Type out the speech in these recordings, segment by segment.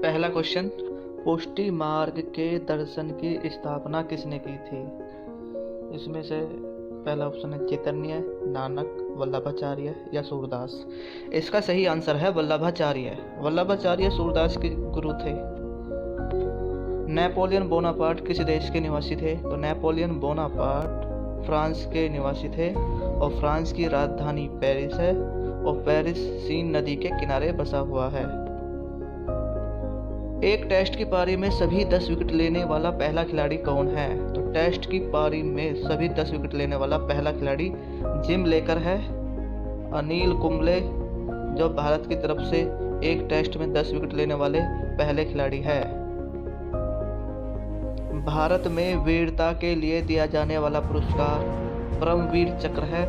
पहला क्वेश्चन, पुष्टि मार्ग के दर्शन की स्थापना किसने की थी? इसमें से पहला ऑप्शन है चैतन्य, नानक, वल्लभाचार्य या सूरदास। इसका सही आंसर है वल्लभाचार्य। वल्लभाचार्य सूरदास के गुरु थे। नेपोलियन बोनापार्ट किस देश के निवासी थे? तो नेपोलियन बोनापार्ट फ्रांस के निवासी थे और फ्रांस की राजधानी पेरिस है और पेरिस सीन नदी के किनारे बसा हुआ है। एक टेस्ट की पारी में सभी 10 विकेट लेने वाला पहला खिलाड़ी कौन है? तो टेस्ट की पारी में सभी 10 विकेट लेने वाला पहला खिलाड़ी जिम लेकर है। अनिल कुंबले जो भारत की तरफ से एक टेस्ट में 10 विकेट लेने वाले पहले खिलाड़ी है। भारत में वीरता के लिए दिया जाने वाला पुरस्कार परमवीर चक्र है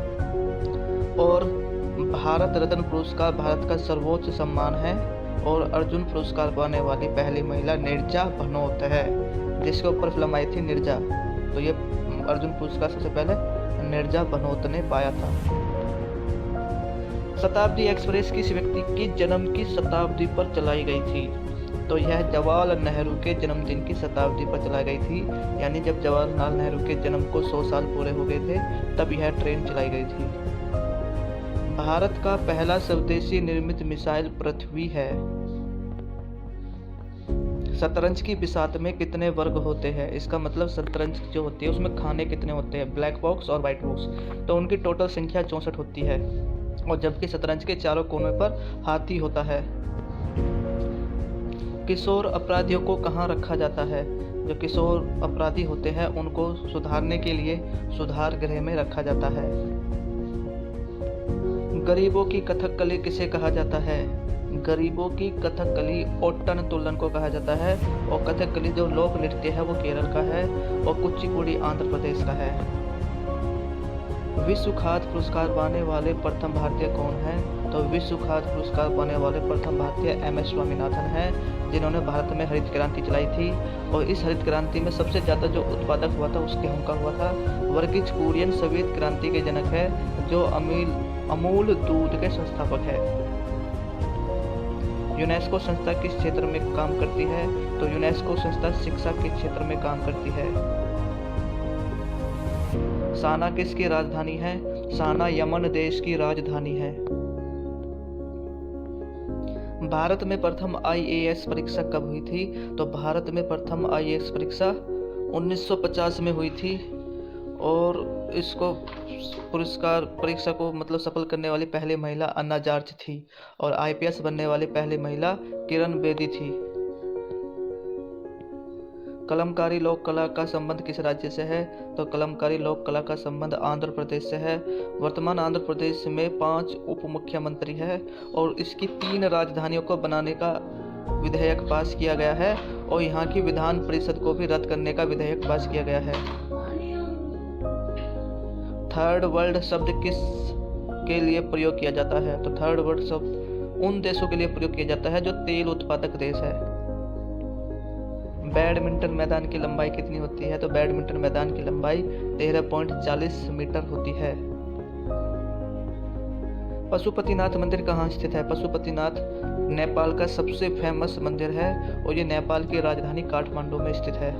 और भारत रत्न पुरस्कार भारत का सर्वोच्च सम्मान है और अर्जुन पुरस्कार पाने वाली पहली महिला नीरजा भनोत है, जिसके ऊपर फिल्म आई थी नीरजा। तो ये अर्जुन पुरस्कार सबसे पहले नीरजा भनोत ने पाया था। शताब्दी एक्सप्रेस किस व्यक्ति की जन्म की शताब्दी पर चलाई गई थी? तो यह जवाहरलाल नेहरू के जन्मदिन की शताब्दी पर चलाई गई थी, यानी जब जवाहरलाल नेहरू के जन्म को 100 साल पूरे हो गए थे तब यह ट्रेन चलाई गई थी। भारत का पहला स्वदेशी निर्मित मिसाइल पृथ्वी है। शतरंज की बिसात में कितने वर्ग होते हैं? इसका मतलब शतरंज जो होती है उसमें खाने कितने होते हैं, ब्लैक बॉक्स और व्हाइट बॉक्स। तो उनकी टोटल संख्या 64 होती है और जबकि शतरंज के चारों कोनों पर हाथी होता है। किशोर अपराधियों को कहाँ रखा जाता है? जो किशोर अपराधी होते हैं उनको सुधारने के लिए सुधार गृह में रखा जाता है। गरीबों की कथकली किसे कहा जाता है? गरीबों की कथकली ओट्टन तुल्लन को कहा जाता है और कथकली जो लोक नृत्य है वो केरल का है और कुचिपुड़ी आंध्र प्रदेश का है। विश्व खाद्य पुरस्कार पाने वाले प्रथम भारतीय कौन है? तो विश्व खाद्य पुरस्कार पाने वाले प्रथम भारतीय MS स्वामीनाथन है, जिन्होंने भारत में हरित क्रांति चलाई थी और इस हरित क्रांति में सबसे ज़्यादा जो उत्पादक हुआ था उसके गेहूं का हुआ था। वर्गीज कुरियन श्वेत क्रांति के जनक है जो अमूल दूध के संस्थापक है। यूनेस्को संस्था किस क्षेत्र में काम करती है? तो यूनेस्को संस्था शिक्षा के क्षेत्र में काम करती है। साना किसकी राजधानी है? साना यमन देश की राजधानी है। भारत में प्रथम IAS परीक्षा कब हुई थी? तो भारत में प्रथम IAS परीक्षा 1950 में हुई थी और इसको पुरस्कार परीक्षा को मतलब सफल करने वाली पहली महिला अन्ना जॉर्ज थी और IPS बनने वाली पहली महिला किरण बेदी थी। कलमकारी लोक कला का संबंध किस राज्य से है? तो कलमकारी लोक कला का संबंध आंध्र प्रदेश से है। वर्तमान आंध्र प्रदेश में 5 उप मुख्यमंत्री है और इसकी 3 राजधानियों को बनाने का विधेयक पास किया गया है और यहाँ की विधान परिषद को भी रद्द करने का विधेयक पास किया गया है। थर्ड वर्ल्ड शब्द किस के लिए प्रयोग किया जाता है? तो थर्ड वर्ल्ड शब्द उन देशों के लिए प्रयोग किया जाता है जो तेल उत्पादक देश है। बैडमिंटन मैदान की लंबाई कितनी होती है? तो बैडमिंटन मैदान की लंबाई 13.40 मीटर होती है। पशुपतिनाथ मंदिर कहाँ स्थित है? पशुपतिनाथ नेपाल का सबसे फेमस मंदिर है और ये नेपाल की राजधानी काठमांडू में स्थित है।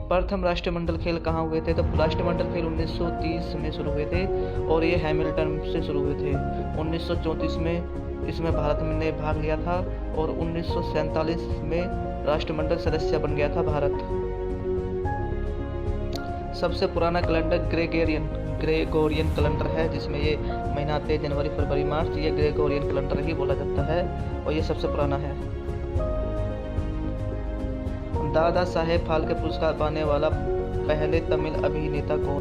प्रथम राष्ट्रमंडल खेल कहाँ हुए थे? तो राष्ट्रमंडल खेल 1930 में शुरू हुए थे और ये हैमिल्टन से शुरू हुए थे। 1934 में इसमें भारत ने भाग लिया था और 1947 में राष्ट्रमंडल सदस्य बन गया था भारत। सबसे पुराना कैलेंडर ग्रेगोरियन कैलेंडर है, जिसमें ये महीना आते हैं जनवरी, फरवरी, मार्च। ये ग्रेगोरियन कैलेंडर ही बोला जाता है और ये सबसे पुराना है। दादा साहेब फाल्के पुरस्कार पाने वाला पहले तमिल अभिनेता कौन?